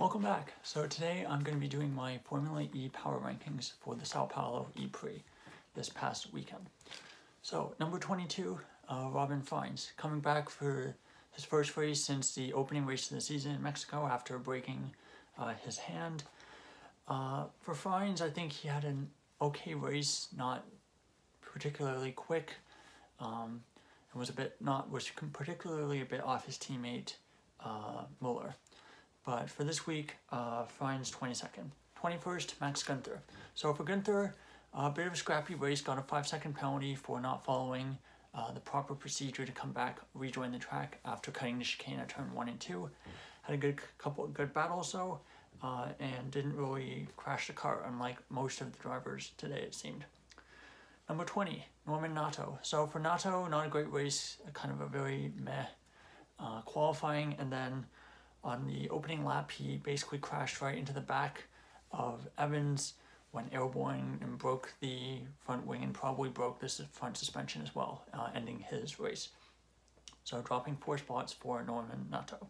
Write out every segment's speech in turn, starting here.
Welcome back. So today I'm going to be doing my Formula E power rankings for the Sao Paulo ePrix this past weekend. So number 22, Robin Fines, coming back for his first race since the opening race of the season in Mexico after breaking his hand. For Fines, I think he had an okay race, not particularly quick, and was particularly a bit off his teammate Muller. But for this week, Fines 22nd. 21st, Max Günther. So for Günther, a bit of a scrappy race, got a 5-second penalty for not following the proper procedure to come back, rejoin the track after cutting the chicane at turn 1 and 2. Had a couple of good battles though, and didn't really crash the car, unlike most of the drivers today it seemed. Number 20, Norman Nato. So for Nato, not a great race, kind of a very meh qualifying, and then on the opening lap, he basically crashed right into the back of Evans when airborne and broke the front wing and probably broke this front suspension as well, ending his race. So dropping 4 spots for Norman Nato.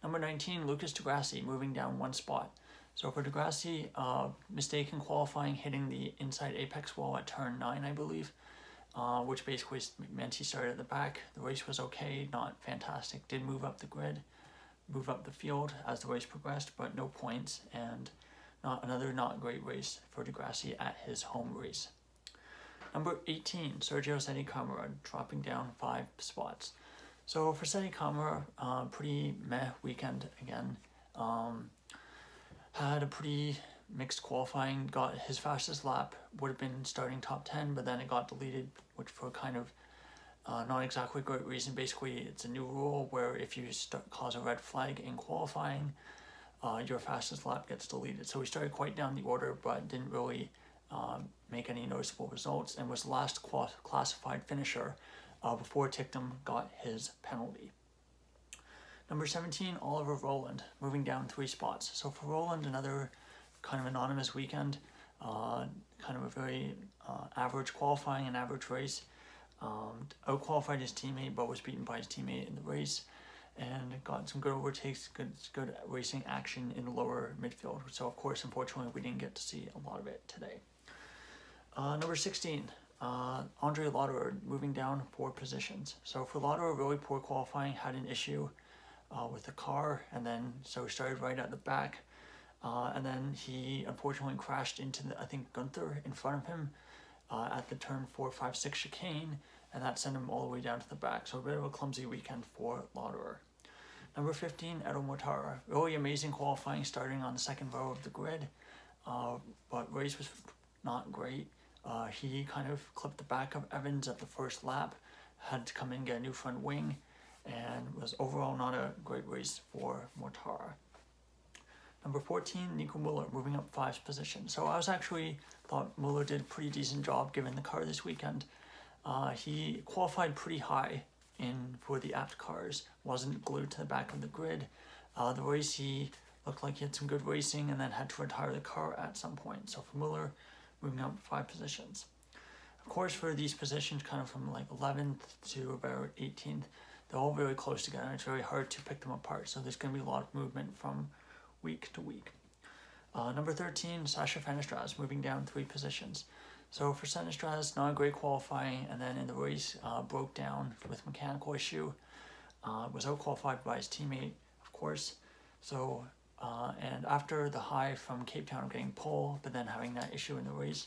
Number 19, Lucas di Grassi, moving down 1 spot. So for di Grassi, mistake in qualifying, hitting the inside apex wall at turn 9, I believe, which basically meant he started at the back. The race was okay, not fantastic, did move up the grid, move up the field as the race progressed, but no points, and another not great race for di Grassi at his home race. Number 18, Sergio Sette Câmara, dropping down 5 spots. So for Sette Câmara, pretty meh weekend again. Had a pretty mixed qualifying, got his fastest lap, would have been starting top 10, but then it got deleted, which for kind of not exactly a great reason. Basically, it's a new rule where if you cause a red flag in qualifying, your fastest lap gets deleted. So we started quite down the order, but didn't really make any noticeable results, and was the last classified finisher before Tictum got his penalty. Number 17, Oliver Rowland, moving down 3 spots. So for Rowland, another kind of anonymous weekend, kind of a very average qualifying and average race. Out-qualified his teammate, but was beaten by his teammate in the race, and got some good overtakes, good racing action in the lower midfield. So of course, unfortunately, we didn't get to see a lot of it today. Number 16, Andre Lauderer, moving down 4 positions. So for Lauderer, really poor qualifying, had an issue with the car, and then so he started right at the back, and then he unfortunately crashed into I think Günther in front of him at the turn 4, 5, 6 chicane, and that sent him all the way down to the back. So a bit of a clumsy weekend for Lauderer. Number 15, Edo Mortara. Really amazing qualifying, starting on the 2nd row of the grid, but race was not great. He kind of clipped the back of Evans at the first lap, had to come in and get a new front wing, and was overall not a great race for Mortara. Number 14, Nico Muller, moving up 5 positions. So I thought Muller did a pretty decent job given the car this weekend. He qualified pretty high for the apt cars, wasn't glued to the back of the grid. The race, he looked like he had some good racing and then had to retire the car at some point. So for Muller, moving up 5 positions. Of course, for these positions, kind of from like 11th to about 18th, they're all very close together. It's very hard to pick them apart. So there's going to be a lot of movement from week to week. Number 13, Sasha Fenestraz, moving down 3 positions. So for Fenestraz, not a great qualifying, and then in the race broke down with mechanical issue. Was out-qualified by his teammate, of course. So, and after the high from Cape Town of getting pole, but then having that issue in the race,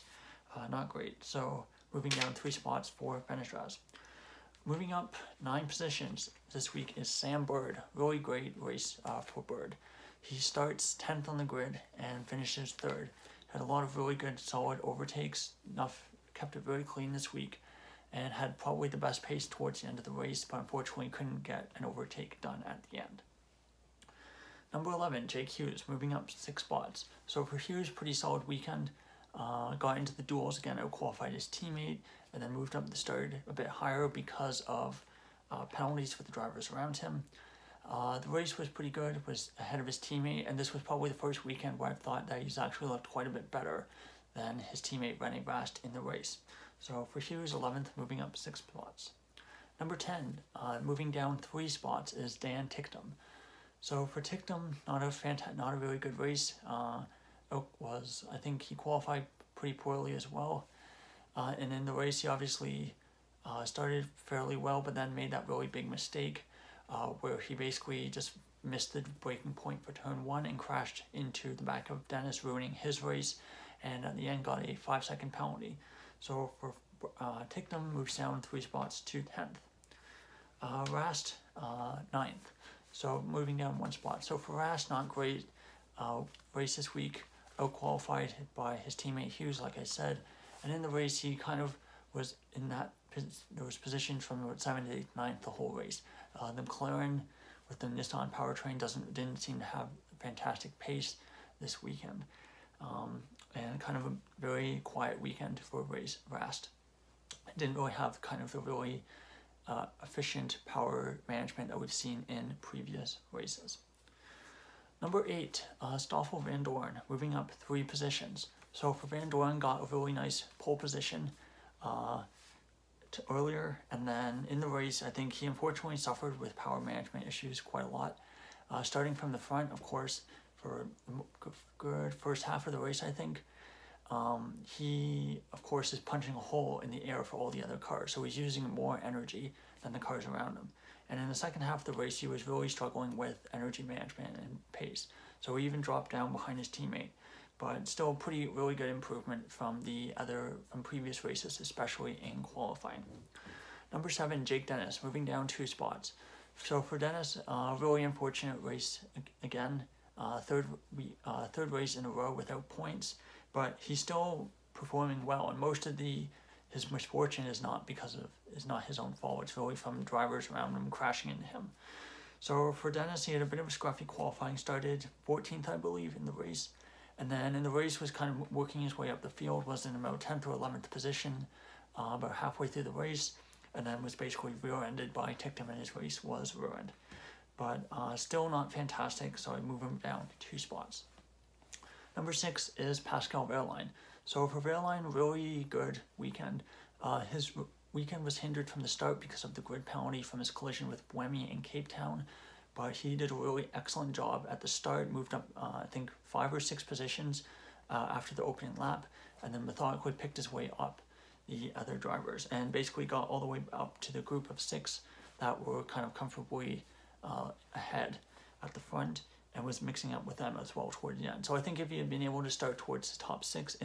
not great. So moving down 3 spots for Fenestraz. Moving up 9 positions this week is Sam Bird. Really great race for Bird. He starts 10th on the grid and finishes 3rd. Had a lot of really good, solid overtakes. Kept it very clean this week, and had probably the best pace towards the end of the race, but unfortunately couldn't get an overtake done at the end. Number 11, Jake Hughes, moving up 6 spots. So for Hughes, pretty solid weekend. Got into the duels again, out-qualified his teammate, and then moved up the start a bit higher because of penalties for the drivers around him. The race was pretty good, was ahead of his teammate, and this was probably the first weekend where I thought that he's actually looked quite a bit better than his teammate René Rast in the race. So for Hughes, 11th, moving up 6 spots. Number 10, moving down 3 spots is Dan Tictum. So for Tictum, not a really good race. Oak was, I think he qualified pretty poorly as well. And in the race, he obviously started fairly well, but then made that really big mistake where he basically just missed the braking point for turn 1 and crashed into the back of Dennis, ruining his race, and at the end got a 5-second penalty. So for Tictum, moves down 3 spots to 10th. Rast, 9th. So moving down 1 spot. So for Rast, not great race this week. Out-qualified by his teammate Hughes, like I said. And in the race, he kind of was in those positions from 7th, 8th, 9th the whole race. The McLaren with the Nissan powertrain didn't seem to have a fantastic pace this weekend. And kind of a very quiet weekend for Rast. It didn't really have kind of the really efficient power management that we've seen in previous races. Number 8, Stoffel Van Dorn, moving up 3 positions. So for Van Dorn, got a really nice pole position earlier, and then in the race, I think he unfortunately suffered with power management issues quite a lot. Starting from the front, of course, for a good first half of the race, I think, he, of course, is punching a hole in the air for all the other cars, so he's using more energy than the cars around him. And in the second half of the race, he was really struggling with energy management and pace, so he even dropped down behind his teammate. But still really good improvement from previous races, especially in qualifying. Number 7, Jake Dennis, moving down 2 spots. So for Dennis, really unfortunate race again. Third race in a row without points, but he's still performing well, and most of his misfortune is not his own fault. It's really from drivers around him crashing into him. So for Dennis, he had a bit of a scruffy qualifying. Started 14th, I believe, in the race, and then in the race was kind of working his way up the field. Was in about 10th or 11th position, about halfway through the race, and then was basically rear-ended by Tictum, and his race was ruined. But still not fantastic, so I move him down 2 spots. Number 6 is Pascal Wehrlein. So for Wehrlein, really good weekend. His weekend was hindered from the start because of the grid penalty from his collision with Buemi in Cape Town, but he did a really excellent job at the start, moved up, I think, 5 or 6 positions after the opening lap, and then methodically picked his way up the other drivers, and basically got all the way up to the group of 6 that were kind of comfortably ahead at the front, and was mixing up with them as well toward the end. So I think if he had been able to start towards the top 6,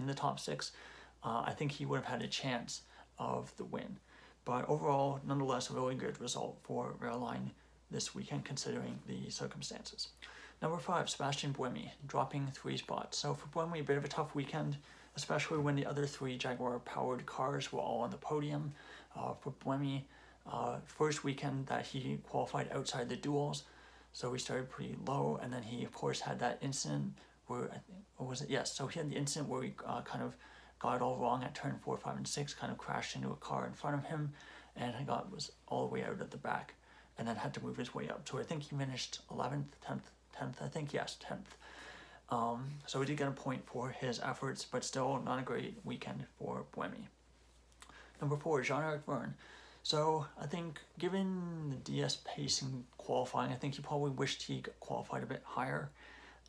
I think he would have had a chance of the win. But overall, nonetheless, a really good result for Wehrlein this weekend considering the circumstances. Number 5, Sebastian Buemi, dropping 3 spots. So for Buemi, a bit of a tough weekend, especially when the other 3 Jaguar-powered cars were all on the podium. For Buemi, first weekend that he qualified outside the duels, so he started pretty low, and then he, of course, had that incident where, so he had the incident where he kind of got it all wrong at turn 4, 5, and 6, kind of crashed into a car in front of him, and was all the way out at the back, and then had to move his way up. So I think he finished 11th, 10th, I think, yes, 10th. So he did get a point for his efforts, but still not a great weekend for Buemi. Number 4, Jean-Eric Vergne. So I think given the DS pace in qualifying, I think he probably wished he qualified a bit higher.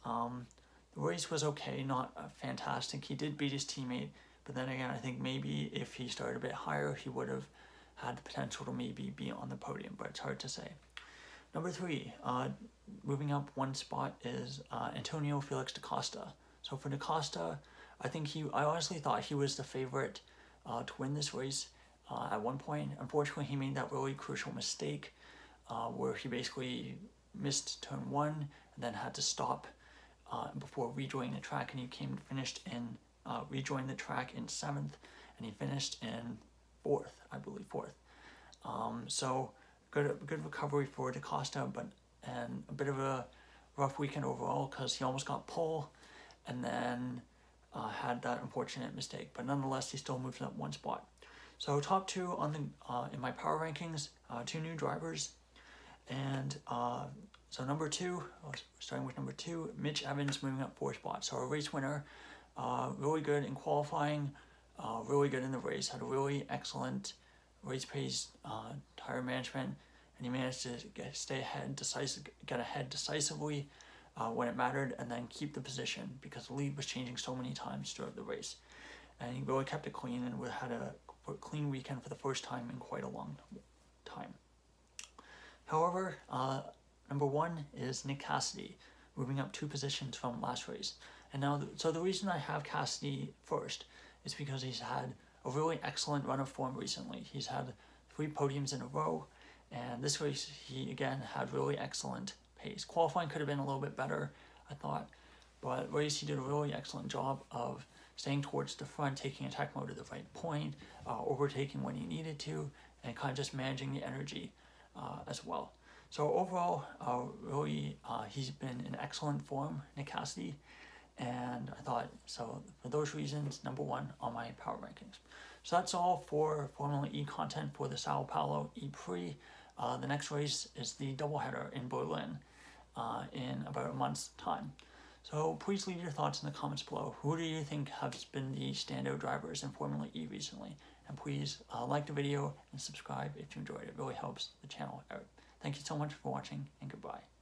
The race was okay, not fantastic. He did beat his teammate, but then again, I think maybe if he started a bit higher, he would have had the potential to maybe be on the podium, but it's hard to say. Number 3, moving up 1 spot is Antonio Felix da Costa. So for da Costa, I honestly thought he was the favorite to win this race at one point. Unfortunately, he made that really crucial mistake where he basically missed turn 1 and then had to stop before rejoining the track, and he rejoined the track in 7th, and he finished in 4th, I believe, 4th. So good recovery for da Costa, and a bit of a rough weekend overall because he almost got pole and then had that unfortunate mistake, but nonetheless he still moved up 1 spot. So top 2 on the in my power rankings, 2 new drivers, and so number 2, starting with number 2, Mitch Evans moving up 4 spots. So a race winner, really good in qualifying, really good in the race, had a really excellent race pace, tire management, and he managed to get ahead decisively when it mattered, and then keep the position because the lead was changing so many times throughout the race. And he really kept it clean, and we had a clean weekend for the first time in quite a long time. However, number 1 is Nick Cassidy, moving up 2 positions from last race. And now, so the reason I have Cassidy first is because he's had a really excellent run of form recently. He's had 3 podiums in a row, and this race he again had really excellent pace. Qualifying could have been a little bit better, I thought, but race he did a really excellent job of staying towards the front, taking attack mode at the right point, overtaking when he needed to, and kind of just managing the energy as well. So overall, really, he's been in excellent form, Nick Cassidy, and I thought, so for those reasons, number 1 on my power rankings. So that's all for Formula E content for the Sao Paulo ePrix. The next race is the doubleheader in Berlin in about a month's time. So please leave your thoughts in the comments below. Who do you think has been the standout drivers in Formula E recently? And please like the video and subscribe if you enjoyed it. It really helps the channel out. Thank you so much for watching, and goodbye.